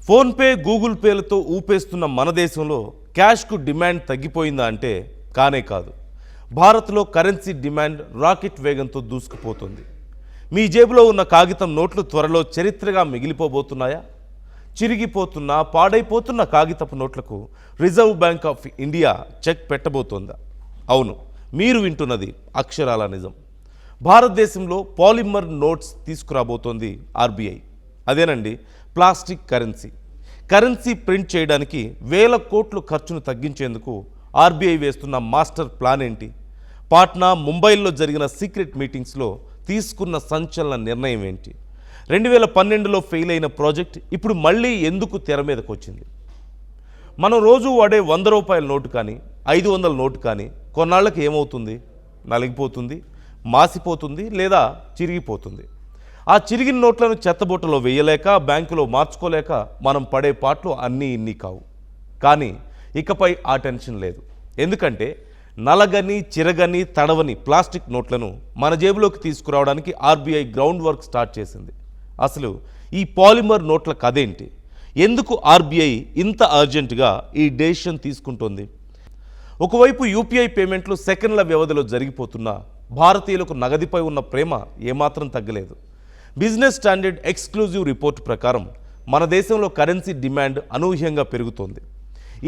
PhonePe Google పేలతో ఊపేస్తున్న మన దేశంలో క్యాష్కు demand తగ్గిపోయిందా అంటే కానే కాదు. భారత్లో కరెన్సీ డిమాండ్ రాకెట్ వేగంతో దూసుకుపోతుంది. మీ జేబులో ఉన్న కాగితం నోట్లు త్వరలో చరిత్రగా మిగిలిపోబోతున్నాయా? చిరిగిపోతున్న పాడైపోతున్న కాగితపు నోట్లకు reserve bank of India check పెట్టబోతోందా? అవును, మీరు వింటున్నది అక్షరాల నిజం. భారతదేశంలో పాలిమర్ నోట్స్ తీసుకురాబోతోంది ఆర్బీఐ. అదేనండి, ప్లాస్టిక్ కరెన్సీ ప్రింట్ చేయడానికి వేల కోట్లు ఖర్చును తగ్గించేందుకు ఆర్బీఐ వేస్తున్న మాస్టర్ ప్లాన్ ఏంటి? పాట్నా, ముంబైలో జరిగిన సీక్రెట్ మీటింగ్స్లో తీసుకున్న సంచలన నిర్ణయం ఏంటి? 2012లో ఫెయిల్ అయిన ప్రాజెక్ట్ ఇప్పుడు మళ్ళీ ఎందుకు తెర మీదకు వచ్చింది? మనం రోజు వాడే 100 రూపాయల నోటు కానీ 500 నోటు కానీ కొన్నాళ్ళకి ఏమవుతుంది? నలిగిపోతుంది, మాసిపోతుంది, లేదా చిరిగిపోతుంది. ఆ చిరిగిన నోట్లను చెత్తబుట్టలో వేయలేక, బ్యాంకులో మార్చుకోలేక మనం పడే పాటలు అన్నీ ఇన్ని కావు. కానీ ఇకపై ఆ టెన్షన్ లేదు. ఎందుకంటే నలగని, చిరగని, తడవని ప్లాస్టిక్ నోట్లను మన జేబులోకి తీసుకురావడానికి ఆర్బీఐ గ్రౌండ్ వర్క్ స్టార్ట్ చేసింది. అసలు ఈ పాలిమర్ నోట్ల కథేంటి? ఎందుకు ఆర్బీఐ ఇంత అర్జెంటుగా ఈ డెసిషన్ తీసుకుంటోంది? ఒకవైపు యూపీఐ పేమెంట్లు సెకండ్ల వ్యవధిలో జరిగిపోతున్నా భారతీయులకు నగదుపై ఉన్న ప్రేమ ఏమాత్రం తగ్గలేదు. బిజినెస్ స్టాండర్డ్ ఎక్స్క్లూజివ్ రిపోర్ట్ ప్రకారం మన దేశంలో కరెన్సీ డిమాండ్ అనూహ్యంగా పెరుగుతోంది.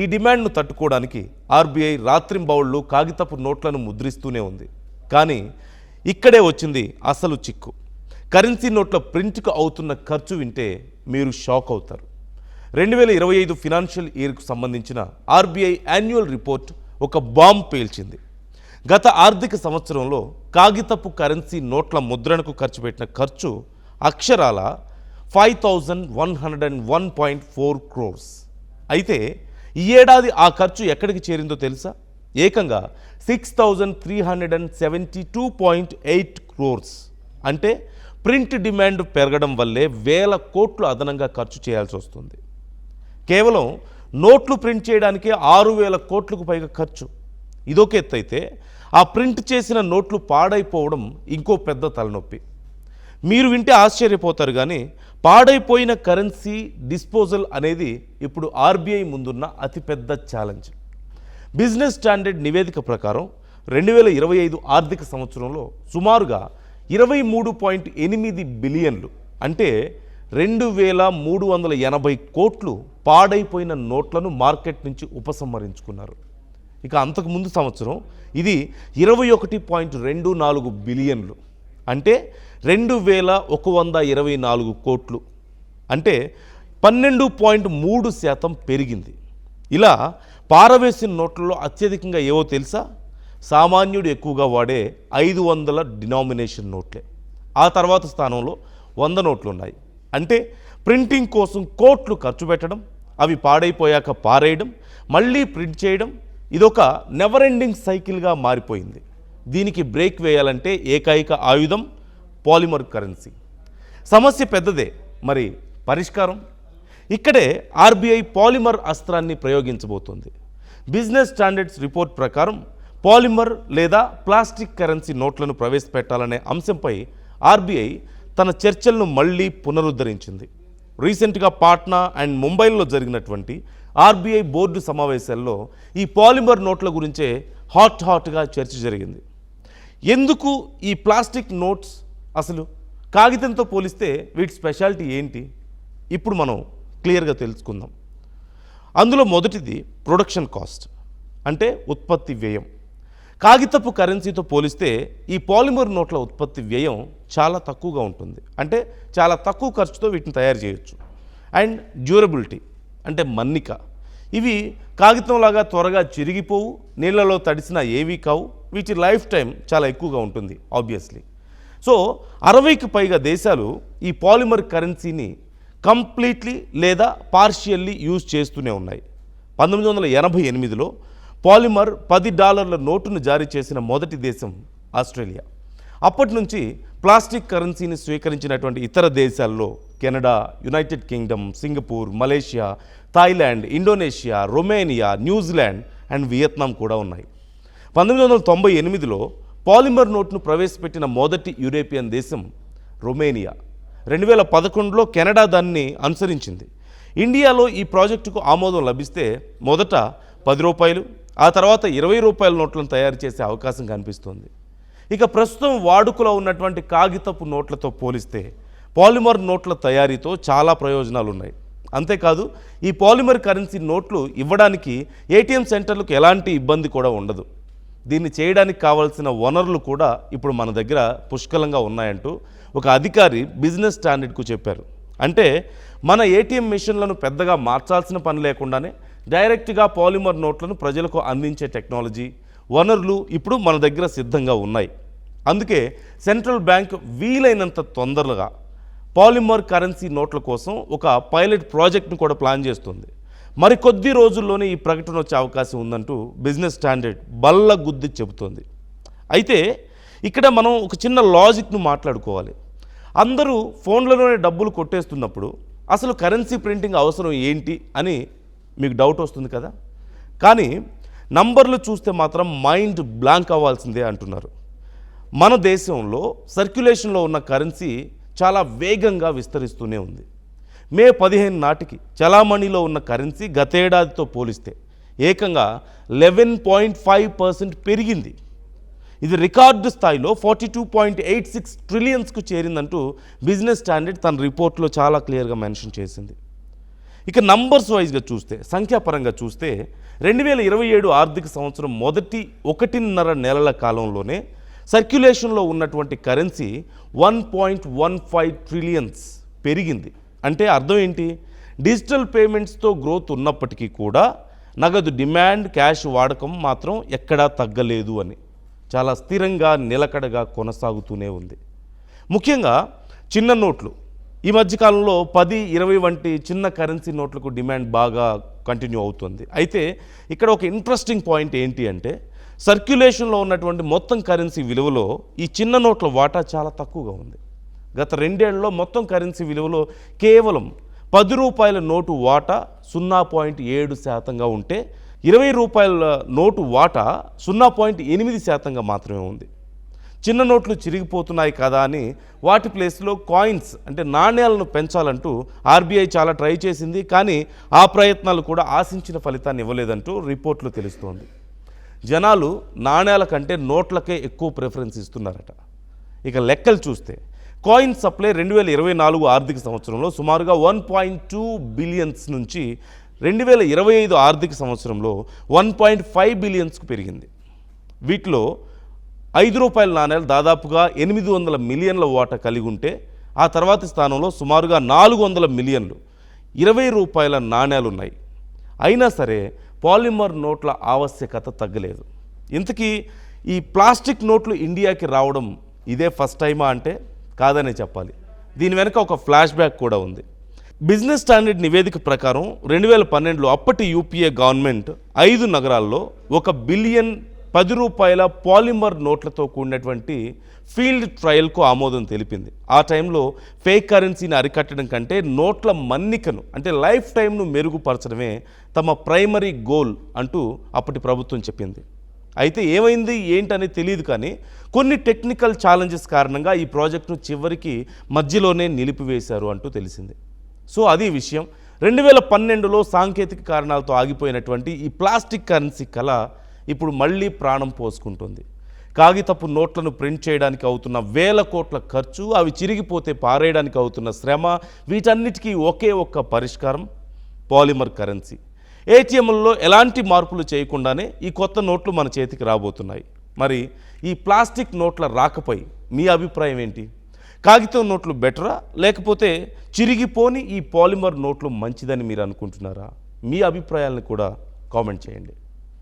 ఈ డిమాండ్ను తట్టుకోవడానికి ఆర్బీఐ రాత్రింబవళ్లు కాగితపు నోట్లను ముద్రిస్తూనే ఉంది. కానీ ఇక్కడే వచ్చింది అసలు చిక్కు. కరెన్సీ నోట్ల ప్రింట్కు అవుతున్న ఖర్చు వింటే మీరు షాక్ అవుతారు. 2025 ఫినాన్షియల్ ఇయర్కు సంబంధించిన ఆర్బీఐ యాన్యువల్ రిపోర్ట్ ఒక బాంబ్ పేల్చింది. గత ఆర్థిక సంవత్సరంలో కాగితపు కరెన్సీ నోట్ల ముద్రణకు ఖర్చు పెట్టిన ఖర్చు అక్షరాల 5101.4 crores. అయితే ఈ ఏడాది ఆ ఖర్చు ఎక్కడికి చేరిందో తెలుసా? ఏకంగా 6372.8 crores. అంటే ప్రింట్ డిమాండ్ పెరగడం వల్లే వేల కోట్లు అదనంగా ఖర్చు చేయాల్సి వస్తుంది. కేవలం నోట్లు ప్రింట్ చేయడానికే 6000 కోట్లకు పైగా ఖర్చు. ఇదొక ఎత్తైతే ఆ ప్రింట్ చేసిన నోట్లు పాడైపోవడం ఇంకో పెద్ద తలనొప్పి. మీరు వింటే ఆశ్చర్యపోతారు, కానీ పాడైపోయిన కరెన్సీ డిస్పోజల్ అనేది ఇప్పుడు ఆర్బీఐ ముందున్న అతిపెద్ద ఛాలెంజ్. బిజినెస్ స్టాండర్డ్ నివేదిక ప్రకారం 2025 ఆర్థిక సంవత్సరంలో సుమారుగా 23.8 బిలియన్లు అంటే 2380 కోట్లు పాడైపోయిన నోట్లను మార్కెట్ నుంచి ఉపసంహరించుకున్నారు. ఇక అంతకుముందు సంవత్సరం ఇది 21.24 బిలియన్లు అంటే 2124 కోట్లు అంటే 12.3% పెరిగింది. ఇలా పారవేసిన నోట్లలో అత్యధికంగా ఏవో తెలుసా? సామాన్యుడు ఎక్కువగా వాడే 500 డినామినేషన్ నోట్లే. ఆ తర్వాత స్థానంలో 100 నోట్లు ఉన్నాయి. అంటే ప్రింటింగ్ కోసం కోట్లు ఖర్చు పెట్టడం, అవి పాడైపోయాక పారేయడం, మళ్ళీ ప్రింట్ చేయడం, ఇదొక నెవర్ ఎండింగ్ సైకిల్గా మారిపోయింది. దీనికి బ్రేక్ వేయాలంటే ఏకైక ఆయుధం పాలిమర్ కరెన్సీ. సమస్య పెద్దదే, మరి పరిష్కారం? ఇక్కడే ఆర్బీఐ పాలిమర్ అస్త్రాన్ని ప్రయోగించబోతోంది. బిజినెస్ స్టాండర్డ్స్ రిపోర్ట్ ప్రకారం పాలిమర్ లేదా ప్లాస్టిక్ కరెన్సీ నోట్లను ప్రవేశపెట్టాలనే అంశంపై ఆర్బీఐ తన చర్చలను మళ్ళీ పునరుద్ధరించింది. రీసెంట్గా పాట్నా అండ్ ముంబైలో జరిగినటువంటి ఆర్బీఐ బోర్డు సమావేశాల్లో ఈ పాలిమర్ నోట్ల గురించే హాట్గా చర్చ జరిగింది. ఎందుకు ఈ ప్లాస్టిక్ నోట్స్, అసలు కాగితంతో పోలిస్తే వీటి స్పెషాలిటీ ఏంటి? ఇప్పుడు మనం క్లియర్గా తెలుసుకుందాం. అందులో మొదటిది ప్రొడక్షన్ కాస్ట్, అంటే ఉత్పత్తి వ్యయం. కాగితపు కరెన్సీతో పోలిస్తే ఈ పాలిమర్ నోట్ల ఉత్పత్తి వ్యయం చాలా తక్కువగా ఉంటుంది. అంటే చాలా తక్కువ ఖర్చుతో వీటిని తయారు చేయొచ్చు. అండ్ డ్యూరబిలిటీ అంటే మన్నిక. ఇవి కాగితంలాగా త్వరగా చిరిగిపోవు, నీళ్లలో తడిసినా ఏవీ కావు. వీటి లైఫ్ టైం చాలా ఎక్కువగా ఉంటుంది ఆబ్వియస్లీ. సో 60కి పైగా దేశాలు ఈ పాలిమర్ కరెన్సీని కంప్లీట్లీ లేదా పార్షియల్లీ యూజ్ చేస్తూనే ఉన్నాయి. 1988లో పాలిమర్ $10 నోటును జారీ చేసిన మొదటి దేశం ఆస్ట్రేలియా. అప్పటి నుంచి ప్లాస్టిక్ కరెన్సీని స్వీకరించినటువంటి ఇతర దేశాల్లో Canada, United Kingdom, Singapore, Malaysia, Thailand, Indonesia, Romania, New Zealand and Vietnam కూడా ఉన్నాయి. 1998లో పాలిమర్ నోట్ను ప్రవేశపెట్టిన మొదటి యూరోపియన్ దేశం రొమేనియా. 2011లో కెనడా దాన్ని అనుసరించింది. ఇండియాలో ఈ ప్రాజెక్టుకు ఆమోదం లభిస్తే మొదట 10 రూపాయలు, ఆ తర్వాత 20 రూపాయల నోట్లను తయారు చేసే అవకాశం కనిపిస్తోంది. ఇక ప్రస్తుతం వాడుకలో ఉన్నటువంటి కాగితపు నోట్లతో పోలిస్తే పాలిమర్ నోట్ల తయారీతో చాలా ప్రయోజనాలు ఉన్నాయి. అంతేకాదు ఈ పాలిమర్ కరెన్సీ నోట్లు ఇవ్వడానికి ఏటీఎం సెంటర్లకు ఎలాంటి ఇబ్బంది కూడా ఉండదు. దీన్ని చేయడానికి కావాల్సిన వనరులు కూడా ఇప్పుడు మన దగ్గర పుష్కలంగా ఉన్నాయంటూ ఒక అధికారి బిజినెస్ స్టాండర్డ్కు చెప్పారు. అంటే మన ఏటీఎం మిషన్లను పెద్దగా మార్చాల్సిన పని లేకుండానే డైరెక్ట్గా పాలిమర్ నోట్లను ప్రజలకు అందించే టెక్నాలజీ, వనరులు ఇప్పుడు మన దగ్గర సిద్ధంగా ఉన్నాయి. అందుకే సెంట్రల్ బ్యాంక్ వీలైనంత తొందరగా పాలిమర్ కరెన్సీ నోట్ల కోసం ఒక పైలట్ ప్రాజెక్ట్ను కూడా ప్లాన్ చేస్తుంది. మరికొద్ది రోజుల్లోనే ఈ ప్రకటన వచ్చే అవకాశం ఉందంటూ బిజినెస్ స్టాండర్డ్ బల్ల గుద్ది చెబుతోంది. అయితే ఇక్కడ మనం ఒక చిన్న లాజిక్ను మాట్లాడుకోవాలి. అందరూ ఫోన్లలోనే డబ్బులు కొట్టేస్తున్నప్పుడు అసలు కరెన్సీ ప్రింటింగ్ అవసరం ఏంటి అని మీకు డౌట్ వస్తుంది కదా. కానీ నంబర్లు చూస్తే మాత్రం మైండ్ బ్లాంక్ అవ్వాల్సిందే అంటున్నారు. మన దేశంలో సర్క్యులేషన్లో ఉన్న కరెన్సీ చాలా వేగంగా విస్తరిస్తూనే ఉంది. మే 15 నాటికి చలామణిలో ఉన్న కరెన్సీ గతేడాదితో పోలిస్తే ఏకంగా 11.5% పెరిగింది. ఇది రికార్డు స్థాయిలో 42.86 ట్రిలియన్స్కు చేరిందంటూ బిజినెస్ స్టాండర్డ్ తన రిపోర్ట్లో చాలా క్లియర్గా మెన్షన్ చేసింది. ఇక నంబర్స్ వైజ్గా చూస్తే, సంఖ్యాపరంగా చూస్తే 2027 ఆర్థిక సంవత్సరం మొదటి 1.5 నెలల కాలంలోనే సర్క్యులేషన్లో ఉన్నటువంటి కరెన్సీ 1.15 ట్రిలియన్స్ పెరిగింది. అంటే అర్థం ఏంటి? డిజిటల్ పేమెంట్స్తో గ్రోత్ ఉన్నప్పటికీ కూడా నగదు డిమాండ్, క్యాష్ వాడకం మాత్రం ఎక్కడా తగ్గలేదు అని చాలా స్థిరంగా నిలకడగా కొనసాగుతూనే ఉంది. ముఖ్యంగా చిన్న నోట్లు ఈ మధ్యకాలంలో 10, 20 వంటి చిన్న కరెన్సీ నోట్లకు డిమాండ్ బాగా కంటిన్యూ అవుతుంది. అయితే ఇక్కడ ఒక ఇంట్రెస్టింగ్ పాయింట్ ఏంటి అంటే సర్క్యులేషన్లో ఉన్నటువంటి మొత్తం కరెన్సీ విలువలో ఈ చిన్న నోట్ల వాటా చాలా తక్కువగా ఉంది. గత 2 ఏళ్లలో మొత్తం కరెన్సీ విలువలో కేవలం 10 రూపాయల నోటు వాటా 0.7% ఉంటే 20 రూపాయల నోటు వాటా 0.8% మాత్రమే ఉంది. చిన్న నోట్లు చిరిగిపోతున్నాయి కదా అని వాటి ప్లేస్లో కాయిన్స్ అంటే నాణ్యాలను పెంచాలంటూ ఆర్బీఐ చాలా ట్రై చేసింది. కానీ ఆ ప్రయత్నాలు కూడా ఆశించిన ఫలితాన్ని ఇవ్వలేదంటూ రిపోర్ట్లో తెలుస్తోంది. జనాలు నాణ్యాల కంటే నోట్లకే ఎక్కువ ప్రిఫరెన్స్ ఇస్తున్నారట. ఇక లెక్కలు చూస్తే కాయిన్ సప్లై 2024 ఆర్థిక సంవత్సరంలో సుమారుగా 1.2 బిలియన్స్ నుంచి 2025 ఆర్థిక సంవత్సరంలో 1.5 బిలియన్స్కు పెరిగింది. వీటిలో 5 రూపాయల నాణ్యాలు దాదాపుగా 800 మిలియన్ల వాటా కలిగి ఉంటే ఆ తర్వాతి స్థానంలో సుమారుగా 400 మిలియన్లు 20 రూపాయల నాణ్యాలు ఉన్నాయి. అయినా సరే పాలిమర్ నోట్ల ఆవశ్యకత తగ్గలేదు. ఇంతకీ ఈ ప్లాస్టిక్ నోట్లు ఇండియాకి రావడం ఇదే ఫస్ట్ టైమా అంటే కాదనే చెప్పాలి. దీని వెనుక ఒక ఫ్లాష్ బ్యాక్ కూడా ఉంది. బిజినెస్ స్టాండర్డ్ నివేదిక ప్రకారం 2012లో అప్పటి యూపీఏ గవర్నమెంట్ 5 నగరాల్లో 1 బిలియన్ 10 రూపాయల పాలిమర్ నోట్లతో కూడినటువంటి ఫీల్డ్ ట్రయల్కు ఆమోదం తెలిపింది. ఆ టైంలో ఫేక్ కరెన్సీని అరికట్టడం కంటే నోట్ల మన్నికను అంటే లైఫ్ టైంను మెరుగుపరచడమే తమ ప్రైమరీ గోల్ అంటూ అప్పటి ప్రభుత్వం చెప్పింది. అయితే ఏమైంది ఏంటనేది తెలియదు, కానీ కొన్ని టెక్నికల్ ఛాలెంజెస్ కారణంగా ఈ ప్రాజెక్టును చివరికి మధ్యలోనే నిలిపివేశారు అంటూ తెలిసింది. సో అది విషయం. 2012లో సాంకేతిక కారణాలతో ఆగిపోయినటువంటి ఈ ప్లాస్టిక్ కరెన్సీ కళ ఇప్పుడు మళ్ళీ ప్రాణం పోసుకుంటుంది. కాగితపు నోట్లను ప్రింట్ చేయడానికి అవుతున్న వేల కోట్ల ఖర్చు, అవి చిరిగిపోతే పారేయడానికి అవుతున్న శ్రమ, వీటన్నిటికీ ఒకే ఒక్క పరిష్కారం పాలిమర్ కరెన్సీ. ఏటీఎంలలో ఎలాంటి మార్పులు చేయకుండానే ఈ కొత్త నోట్లు మన చేతికి రాబోతున్నాయి. మరి ఈ ప్లాస్టిక్ నోట్ల రాకపై మీ అభిప్రాయం ఏంటి? కాగితం నోట్లు బెటరా, లేకపోతే చిరిగిపోని ఈ పాలిమర్ నోట్లు మంచిదని మీరు అనుకుంటున్నారా? మీ అభిప్రాయాలను కూడా కామెంట్ చేయండి.